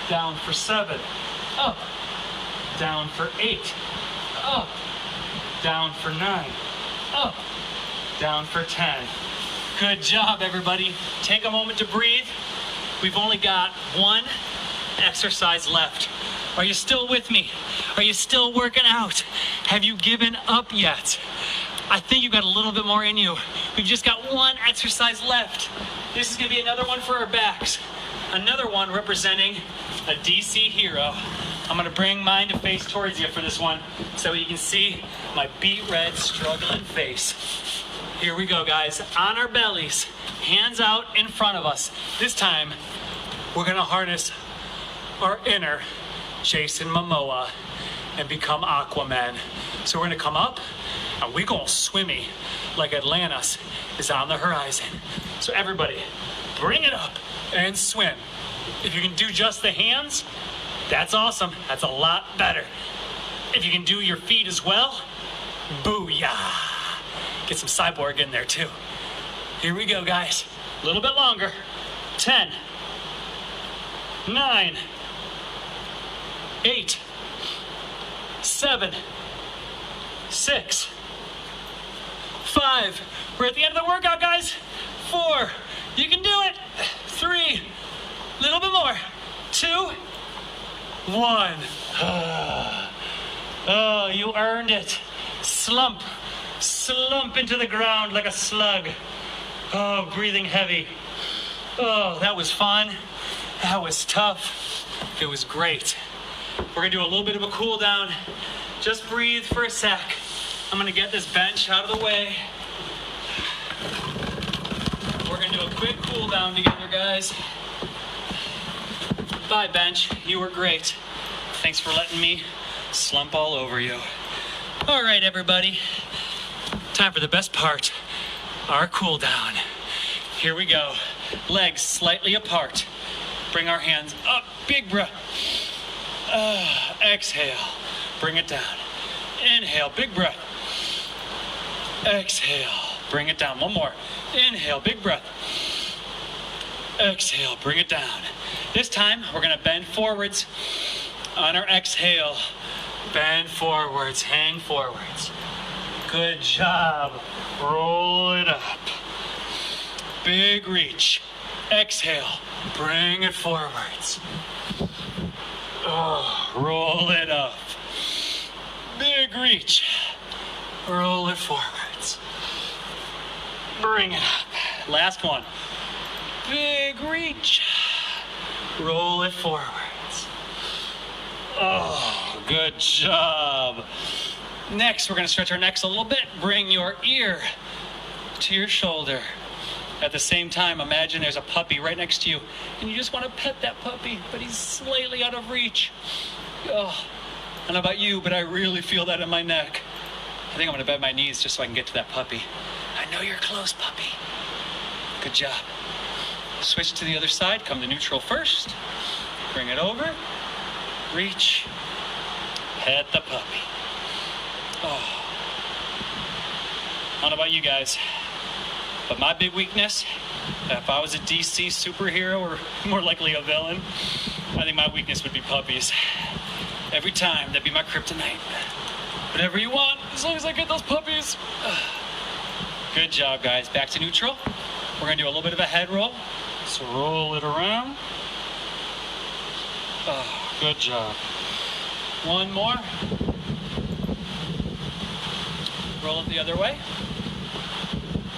Down for 7. Up. Down for 8. Up. Down for 9. Up. Down for 10. Good job, everybody. Take a moment to breathe. We've only got one exercise left. Are you still with me? Are you still working out? Have you given up yet? I think you've got a little bit more in you. We've just got one exercise left. This is going to be another one for our backs. Another one representing a DC hero. I'm going to bring mine to face towards you for this one so you can see my beet red struggling face. Here we go, guys. On our bellies, hands out in front of us. This time, we're going to harness our inner Jason Momoa and become Aquaman. So we're going to come up and we're going swimmy like Atlantis is on the horizon. So everybody, bring it up and swim. If you can do just the hands, that's awesome. That's a lot better. If you can do your feet as well, booyah. Get some cyborg in there too. Here we go, guys. A little bit longer. 10, 9, 8, 7, 6, 5. We're at the end of the workout, guys. 4. You can do it. 3. A little bit more. 2, 1. Oh, you earned it. Slump Slump into the ground like a slug. Oh, breathing heavy. Oh, that was fun. That was tough. It was great. We're gonna do a little bit of a cool down. Just breathe for a sec. I'm gonna get this bench out of the way. We're gonna do a quick cool down together, guys. Bye, bench. You were great. Thanks for letting me slump all over you. All right, everybody. Time for the best part, our cool down. Here we go. Legs slightly apart. Bring our hands up. Big breath. Exhale. Bring it down. Inhale. Big breath. Exhale. Bring it down. One more. Inhale. Big breath. Exhale. Bring it down. This time, we're going to bend forwards. On our exhale, bend forwards. Hang forwards. Good job. Roll it up. Big reach. Exhale. Bring it forwards. Oh, roll it up. Big reach. Roll it forwards. Bring it up. Last one. Big reach. Roll it forwards. Oh, good job. Next, we're going to stretch our necks a little bit. Bring your ear to your shoulder. At the same time, imagine there's a puppy right next to you, and you just want to pet that puppy, but he's slightly out of reach. Oh, I don't know about you, but I really feel that in my neck. I think I'm going to bend my knees just so I can get to that puppy. I know you're close, puppy. Good job. Switch to the other side. Come to neutral first. Bring it over. Reach. Pet the puppy. Oh. I don't know about you guys, but my big weakness, if I was a DC superhero or more likely a villain, I think my weakness would be puppies. Every time, that'd be my kryptonite. Whatever you want, as long as I get those puppies. Good job, guys. Back to neutral. We're gonna do a little bit of a head roll. So roll it around. Oh, good job. One more. Roll it the other way.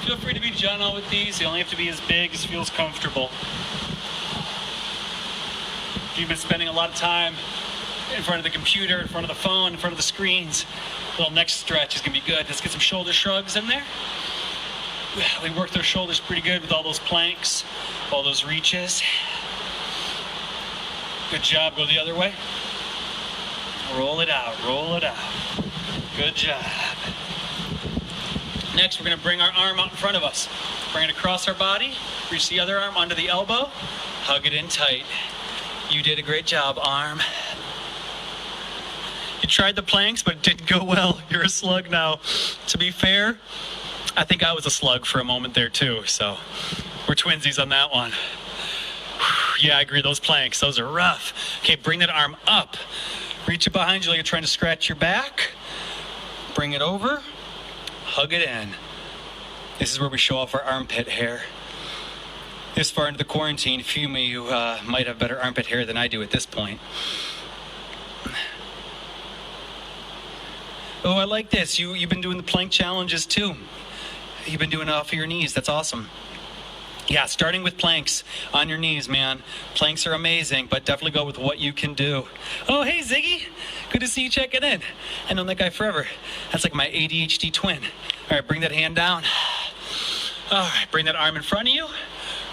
Feel free to be gentle with these. They only have to be as big as feels comfortable. If you've been spending a lot of time in front of the computer, in front of the phone, in front of the screens, a little neck stretch is gonna be good. Let's get some shoulder shrugs in there. We work their shoulders pretty good with all those planks, all those reaches. Good job. Go the other way. Roll it out. Roll it out. Good job. Next, we're going to bring our arm out in front of us. Bring it across our body. Reach the other arm under the elbow. Hug it in tight. You did a great job, arm. You tried the planks, but it didn't go well. You're a slug now. To be fair, I think I was a slug for a moment there too, so we're twinsies on that one. Yeah, I agree. Those planks, those are rough. Okay, bring that arm up. Reach it behind you like you're trying to scratch your back. Bring it over. Hug it in. This is where we show off our armpit hair. This far into the quarantine, a few of you might have better armpit hair than I do at this point. Oh, I like this. You've been doing the plank challenges too. You've been doing it off of your knees. That's awesome. Yeah, starting with planks on your knees, man. Planks are amazing, but definitely go with what you can do. Oh, hey, Ziggy. Good to see you checking in. I've known that guy forever. That's like my ADHD twin. All right, bring that hand down. All right, bring that arm in front of you.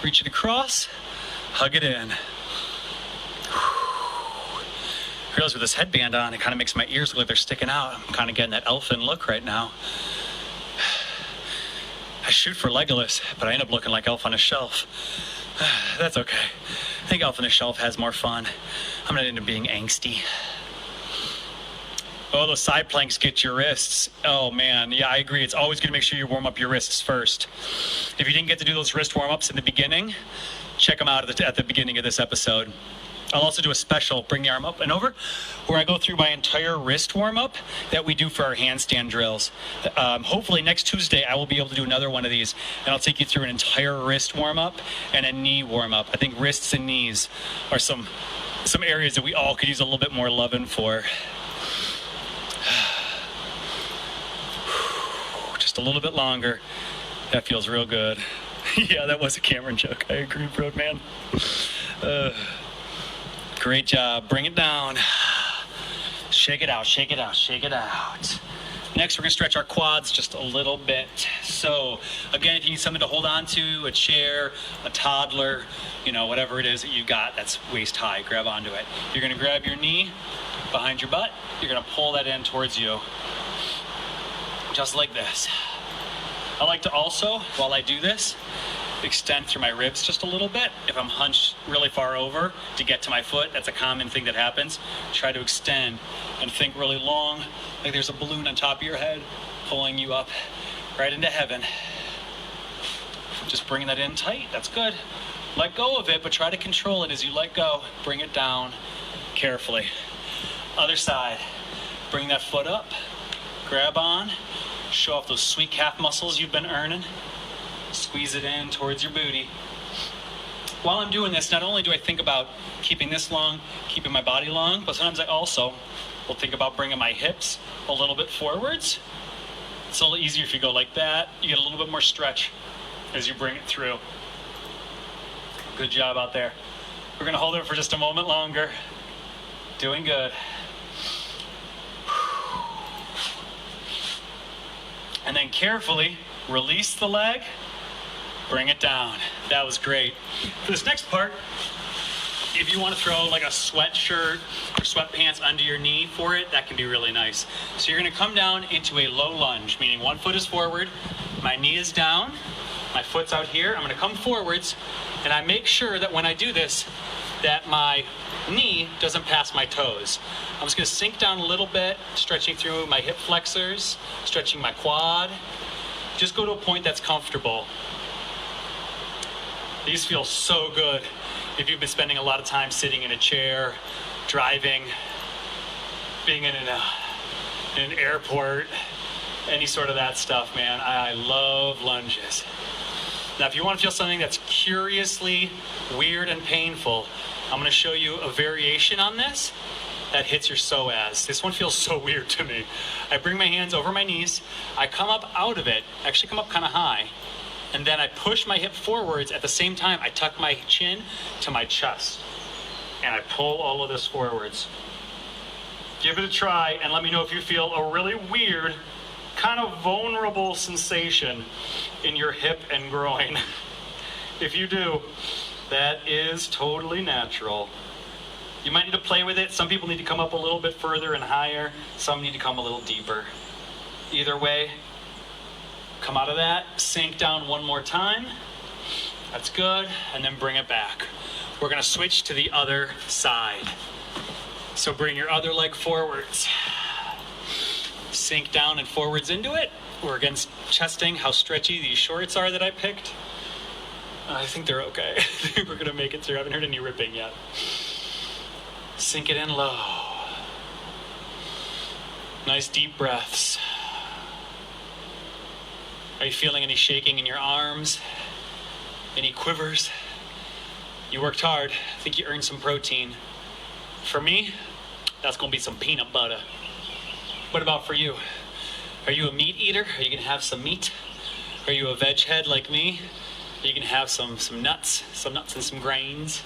Reach it across. Hug it in. I realize with this headband on, it kind of makes my ears look like they're sticking out. I'm kind of getting that elfin look right now. I shoot for Legolas, but I end up looking like Elf on a Shelf. That's okay. I think Elf on a Shelf has more fun. I'm not into being angsty. Oh, those side planks get your wrists. Oh, man. Yeah, I agree. It's always good to make sure you warm up your wrists first. If you didn't get to do those wrist warm-ups in the beginning, check them out at the beginning of this episode. I'll also do a special, bring the arm up and over, where I go through my entire wrist warm-up that we do for our handstand drills. Hopefully next Tuesday I will be able to do another one of these, and I'll take you through an entire wrist warm-up and a knee warm-up. I think wrists and knees are some areas that we all could use a little bit more loving for. Just a little bit longer. That feels real good. Yeah, that was a Cameron joke. I agree, Roadman. Great job. Bring it down. Shake it out, shake it out, shake it out. Next, we're going to stretch our quads just a little bit. So, again, if you need something to hold on to, a chair, a toddler, you know, whatever it is that you've got that's waist high, grab onto it. You're going to grab your knee behind your butt. You're going to pull that in towards you, just like this. I like to also, while I do this, extend through my ribs just a little bit. If I'm hunched really far over to get to my foot, that's a common thing that happens. Try to extend and think really long, like there's a balloon on top of your head pulling you up right into heaven. Just bringing that in tight, that's good. Let go of it, but try to control it as you let go. Bring it down carefully. Other side, bring that foot up, grab on, show off those sweet calf muscles you've been earning. Squeeze it in towards your booty. While I'm doing this, not only do I think about keeping this long, keeping my body long, but sometimes I also will think about bringing my hips a little bit forwards. It's a little easier if you go like that. You get a little bit more stretch as you bring it through. Good job out there. We're going to hold it for just a moment longer. Doing good. And then carefully release the leg. Bring it down. That was great. For this next part, if you want to throw like a sweatshirt or sweatpants under your knee for it, that can be really nice. So you're going to come down into a low lunge, meaning one foot is forward, my knee is down, my foot's out here. I'm going to come forwards, and I make sure that when I do this, that my knee doesn't pass my toes. I'm just going to sink down a little bit, stretching through my hip flexors, stretching my quad. Just go to a point that's comfortable. These feel so good if you've been spending a lot of time sitting in a chair, driving, being in an airport, any sort of that stuff, man. I love lunges. Now, if you want to feel something that's curiously weird and painful, I'm going to show you a variation on this that hits your psoas. This one feels so weird to me. I bring my hands over my knees, I come up out of it, actually come up kind of high, and then I push my hip forwards. At the same time, I tuck my chin to my chest, and I pull all of this forwards. Give it a try, and let me know if you feel a really weird, kind of vulnerable sensation in your hip and groin. If you do, that is totally natural. You might need to play with it. Some people need to come up a little bit further and higher. Some need to come a little deeper. Either way, come out of that, sink down one more time. That's good, and then bring it back. We're gonna switch to the other side. So bring your other leg forwards. Sink down and forwards into it. We're again testing how stretchy these shorts are that I picked. I think they're okay. I think we're gonna make it through. I haven't heard any ripping yet. Sink it in low. Nice deep breaths. Are you feeling any shaking in your arms? Any quivers? You worked hard. I think you earned some protein. For me, that's gonna be some peanut butter. What about for you? Are you a meat eater? Are you gonna have some meat? Are you a veg head like me? Are you gonna have some nuts and some grains?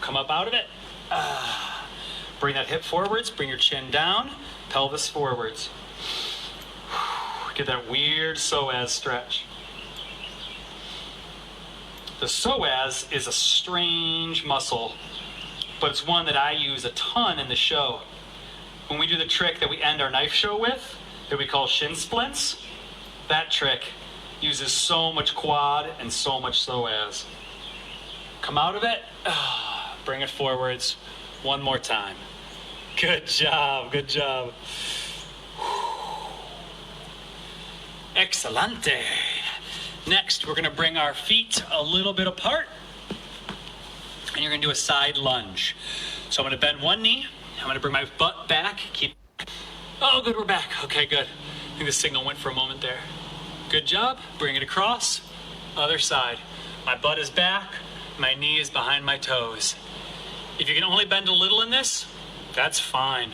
Come up out of it. Bring that hip forwards, bring your chin down, pelvis forwards. Get that weird psoas stretch. The psoas is a strange muscle, but it's one that I use a ton in the show. When we do the trick that we end our knife show with, that we call shin splints, that trick uses so much quad and so much psoas. Come out of it, bring it forwards one more time. Good job, good job. Excelente. Next, we're gonna bring our feet a little bit apart, and you're gonna do a side lunge. So I'm gonna bend one knee, I'm gonna bring my butt back, oh good, we're back, okay good. I think the signal went for a moment there. Good job, bring it across, other side. My butt is back, my knee is behind my toes. If you can only bend a little in this, that's fine.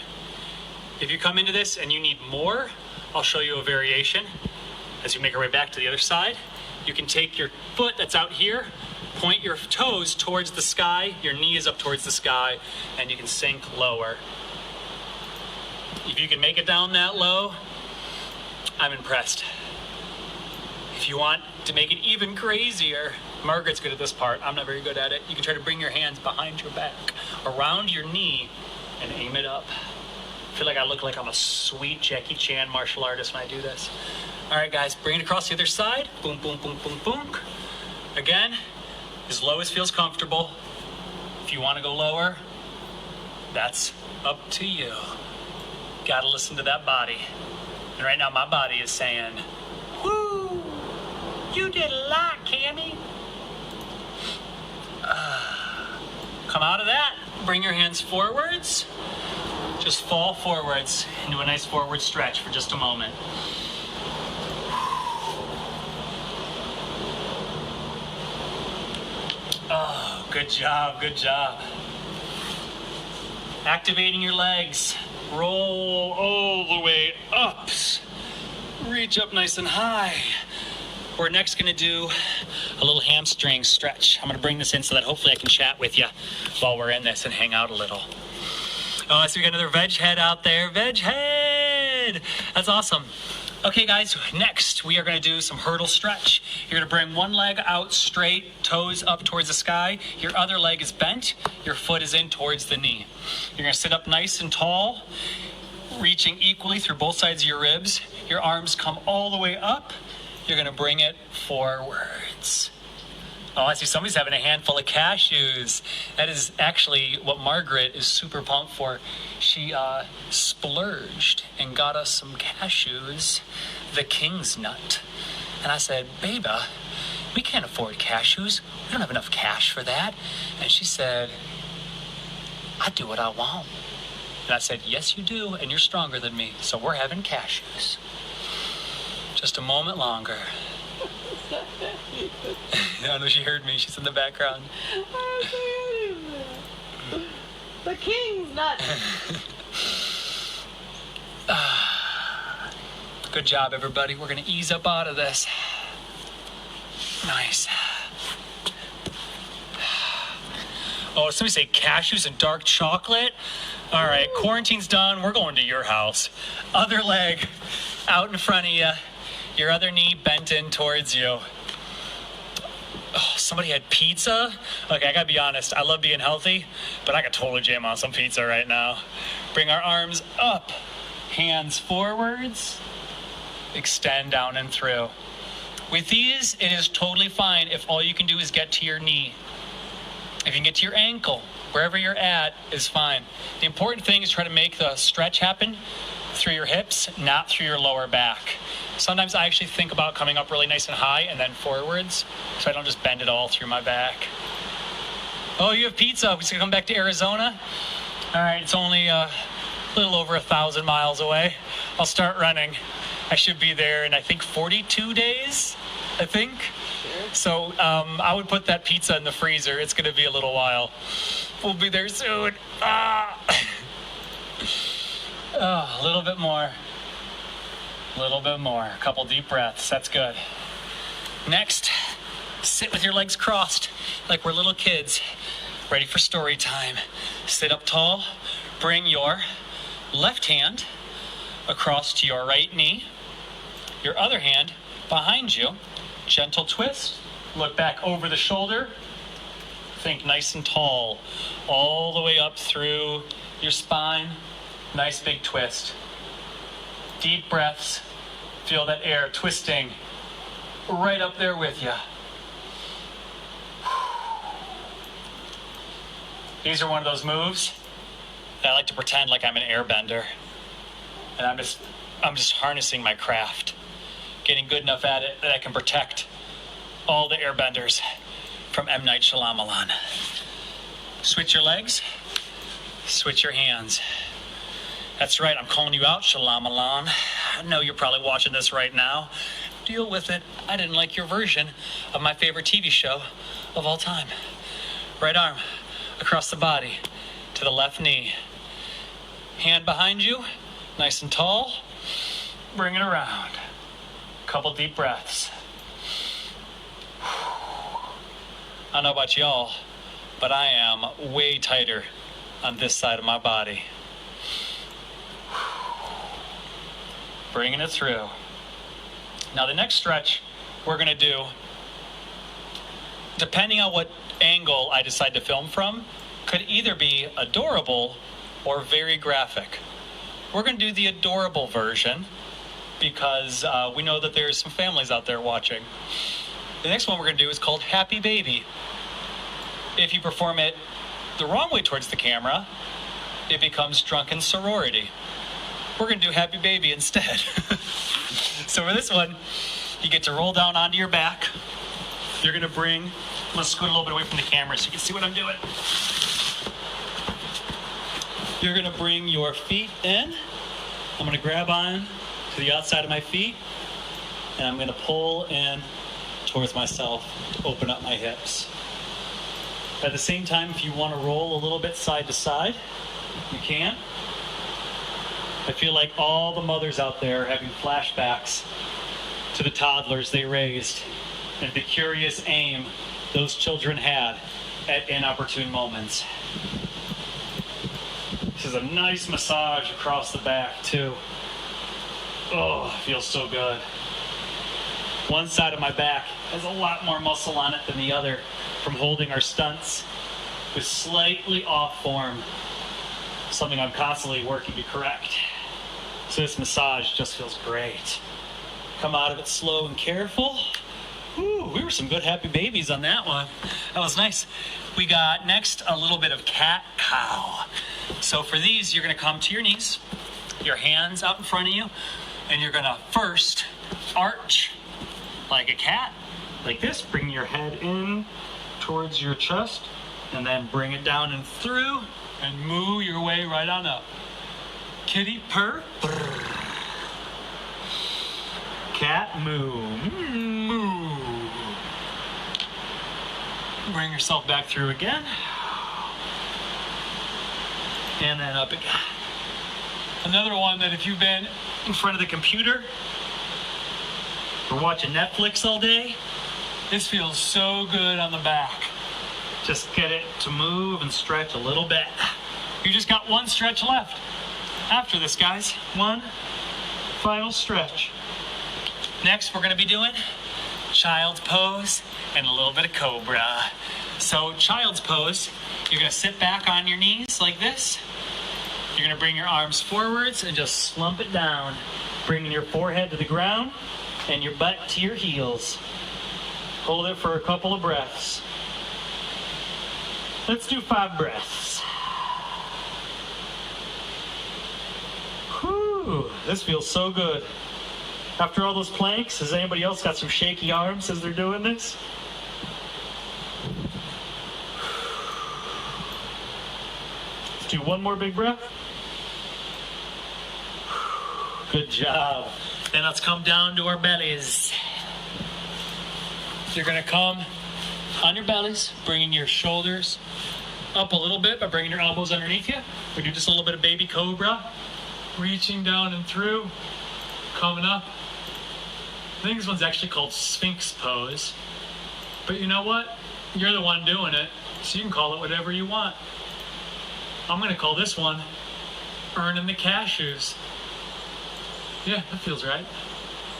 If you come into this and you need more, I'll show you a variation. As you make your way back to the other side, you can take your foot that's out here, point your toes towards the sky, your knee is up towards the sky, and you can sink lower. If you can make it down that low, I'm impressed. If you want to make it even crazier, Margaret's good at this part. I'm not very good at it. You can try to bring your hands behind your back, around your knee, and aim it up. I feel like I look like I'm a sweet Jackie Chan martial artist when I do this. All right, guys, bring it across the other side. Boom, boom, boom, boom, boom. Again, as low as feels comfortable. If you want to go lower, that's up to you. Gotta listen to that body. And right now, my body is saying, woo, you did a lot, Cammy. Come out of that. Bring your hands forwards. Just fall forwards into a nice forward stretch for just a moment. Oh, good job, good job. Activating your legs. Roll all the way up. Reach up nice and high. We're next going to do a little hamstring stretch. I'm going to bring this in so that hopefully I can chat with you while we're in this and hang out a little. Oh, so we got another veg head out there. Veg head! That's awesome. Okay, guys, next we are going to do some hurdle stretch. You're going to bring one leg out straight, toes up towards the sky. Your other leg is bent. Your foot is in towards the knee. You're going to sit up nice and tall, reaching equally through both sides of your ribs. Your arms come all the way up. You're going to bring it forwards. Oh, I see somebody's having a handful of cashews. That is actually what Margaret is super pumped for. She splurged and got us some cashews, the king's nut. And I said, babe, we can't afford cashews. We don't have enough cash for that. And she said, I do what I want. And I said, yes, you do, and you're stronger than me, so we're having cashews. Just a moment longer. I know she heard me. She's in the background. The king's nut. Good job, everybody. We're going to ease up out of this. Nice. Oh, somebody say cashews and dark chocolate? All right, quarantine's done. We're going to your house. Other leg out in front of you. Your other knee bent in towards you. Oh, somebody had pizza? Okay, I gotta be honest. I love being healthy, but I could totally jam on some pizza right now. Bring our arms up. Hands forwards. Extend down and through. With these, it is totally fine if all you can do is get to your knee. If you can get to your ankle, wherever you're at is fine. The important thing is try to make the stretch happen through your hips, not through your lower back. Sometimes I actually think about coming up really nice and high and then forwards, so I don't just bend it all through my back. Oh, you have pizza. We should come back to Arizona? All right, it's only a little over 1,000 miles away. I'll start running. I should be there in, I think, 42 days, I think. So I would put that pizza in the freezer. It's going to be a little while. We'll be there soon. Oh, a little bit more. A little bit more. A couple deep breaths. That's good. Next, sit with your legs crossed like we're little kids. Ready for story time. Sit up tall. Bring your left hand across to your right knee. Your other hand behind you. Gentle twist. Look back over the shoulder. Think nice and tall. All the way up through your spine. Nice big twist. Deep breaths. Feel that air twisting right up there with you. These are one of those moves that I like to pretend like I'm an airbender. And I'm just harnessing my craft. Getting good enough at it that I can protect all the airbenders from M. Night Shyamalan. Switch your legs. Switch your hands. That's right, I'm calling you out, Shyamalan. I know you're probably watching this right now. Deal with it. I didn't like your version of my favorite TV show of all time. Right arm across the body to the left knee. Hand behind you, nice and tall. bring it around. Couple deep breaths. I don't know about y'all, but I am way tighter on this side of my body. Bringing it through. Now the next stretch we're gonna do, depending on what angle I decide to film from, could either be adorable or very graphic. We're gonna do the adorable version because we know that there's some families out there watching. The next one we're gonna do is called Happy Baby. If you perform it the wrong way towards the camera, it becomes Drunken Sorority. We're gonna do Happy Baby instead. So for this one, you get to roll down onto your back. You're gonna bring, I'm gonna scoot a little bit away from the camera so you can see what I'm doing. You're gonna bring your feet in. I'm gonna grab on to the outside of my feet, and I'm gonna pull in towards myself, open up my hips. At the same time, if you wanna roll a little bit side to side, you can. I feel like all the mothers out there are having flashbacks to the toddlers they raised and the curious aim those children had at inopportune moments. This is a nice massage across the back too. Oh, it feels so good. One side of my back has a lot more muscle on it than the other from holding our stunts with slightly off form, something I'm constantly working to correct. So this massage just feels great. Come out of it slow and careful. Ooh, we were some good happy babies on that one. That was nice. We got next a little bit of cat-cow. So for these, you're gonna come to your knees, your hands out in front of you, and you're gonna first arch like a cat, like this. Bring your head in towards your chest, and then bring it down and through, and moo your way right on up. Kitty purr. Cat moo. Moo. Bring yourself back through again. And then up again. Another one that if you've been in front of the computer or watching Netflix all day, this feels so good on the back. Just get it to move and stretch a little bit. You just got one stretch left. After this, guys, one final stretch. Next, we're gonna be doing child's pose and a little bit of cobra. So child's pose, you're gonna sit back on your knees like this. You're gonna bring your arms forwards and just slump it down, bringing your forehead to the ground and your butt to your heels. Hold it for a couple of breaths. Let's do 5 breaths. Whew, this feels so good. After all those planks, has anybody else got some shaky arms as they're doing this? Let's do one more big breath. Good job. Then let's come down to our bellies. You're gonna come on your bellies, bringing your shoulders up a little bit by bringing your elbows underneath you. We do just a little bit of baby cobra, reaching down and through, coming up. I think this one's actually called Sphinx pose. But you know what? You're the one doing it, so you can call it whatever you want. I'm gonna call this one Earning the Cashews. Yeah, that feels right.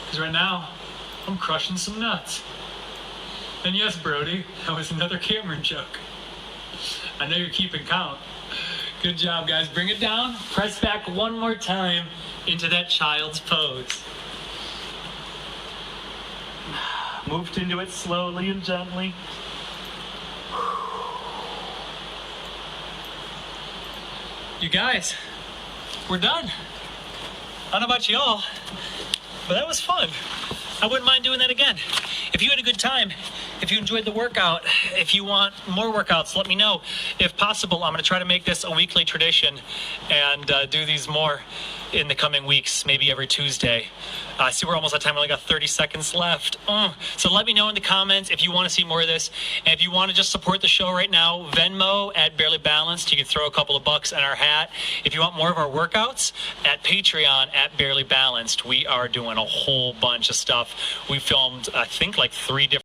Because right now, I'm crushing some nuts. And yes, Brody, that was another Cameron joke. I know you're keeping count. Good job, guys. Bring it down. Press back one more time into that child's pose. Moved into it slowly and gently. You guys, we're done. I don't know about y'all, but that was fun. I wouldn't mind doing that again. If you had a good time, if you enjoyed the workout, if you want more workouts, let me know. If possible, I'm going to try to make this a weekly tradition and do these more in the coming weeks, maybe every Tuesday. I see we're almost out of time. We only got 30 seconds left. So let me know in the comments if you want to see more of this. And if you want to just support the show right now, Venmo at Barely Balanced. You can throw a couple of bucks in our hat. If you want more of our workouts, at Patreon at Barely Balanced. We are doing a whole bunch of stuff. We filmed, I think, like 3 different